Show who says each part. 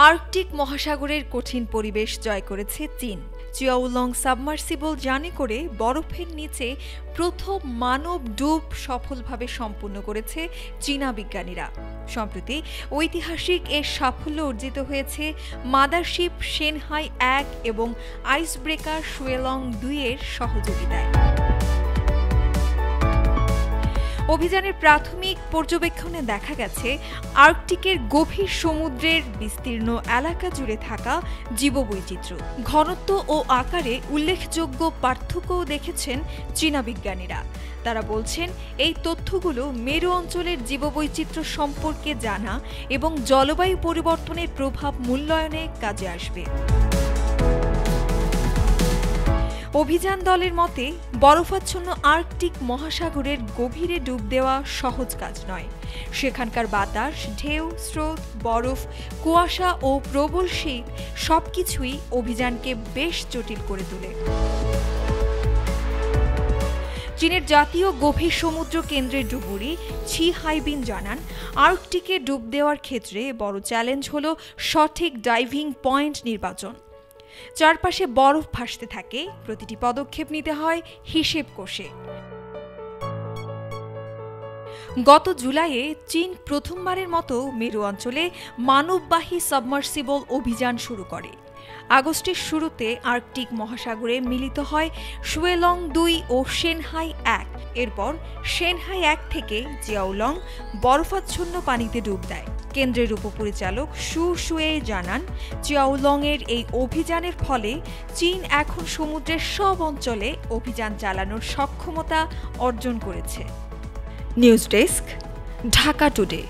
Speaker 1: Arctic মহাসাগরের কঠিন পরিবেশ জয় করেছে চীন। চিয়াওলং সাবমার্সিবল যানে করে বরফের নিচে প্রথম মানব ডুব সফলভাবে সম্পূর্ণ করেছে চীনা বিজ্ঞানীরা। সম্প্রতি ঐতিহাসিক এ সাফল্য অর্জিত হয়েছে মাদারশিপ শেনহাই 1 এবং আইসব্রেকার শুয়েলং 2 এর সহযোগিতায়। অভিযানের প্রাথমিক পর্যবেক্ষণে দেখা গেছে আর্কটিকের গভীর সমুদ্রের বিস্তীর্ণ এলাকা জুড়ে থাকা জীববৈচিত্র্য, ঘনত্ব ও আকারে উল্লেখযোগ্য পার্থক্যও দেখেছেন চীনা বিজ্ঞানীরা। তারা বলছেন, এই তথ্যগুলো মেরু অঞ্চলের জীববৈচিত্র্য সম্পর্কে জানা এবং জলবায়ু পরিবর্তনের প্রভাব মূল্যায়নে কাজে আসবে। অভিযান দলের মতে, বরফাচ্ছন্ন আর্কটিক মহাসাগরের গভীরে ডুব দেওয়া সহজ কাজ নয়। সেখানকার বাতাস, ঢেউ, স্রোত, বরফ, কুয়াশা ও প্রবল শীত সবকিছুই অভিযানকে বেশ জটিল করে তোলে। চীনের জাতীয় গভীর সমুদ্র কেন্দ্রের ডুবুরি ছি হাইবিন জানান, আর্কটিকে ডুব দেওয়ার ক্ষেত্রে বড় চ্যালেঞ্জ হল সঠিক ডাইভিং পয়েন্ট নির্বাচন। চারপাশে বরফ ভাসতে থাকে, প্রতিটি পদক্ষেপ নিতে হয় হিসেব কষে। গত জুলাইয়ে চীন প্রথমবারের মতো মেরু অঞ্চলে মানববাহী সাবমার্সিবল অভিযান শুরু করে। আগস্টের শুরুতে আর্কটিক মহাসাগরে মিলিত হয় শুয়েলং 2 ও শেনহাই 1। এরপর শেনহাই 1 থেকে চিয়াওলং বরফাচ্ছন্ন পানিতে ডুব দেয়। কেন্দ্রের উপপরিচালক শু শুয়ে জানান, চিয়াওলং এর এই অভিযানের ফলে চীন এখন সমুদ্রের সব অঞ্চলে অভিযান চালানোর সক্ষমতা অর্জন করেছে। News desk, Dhaka today.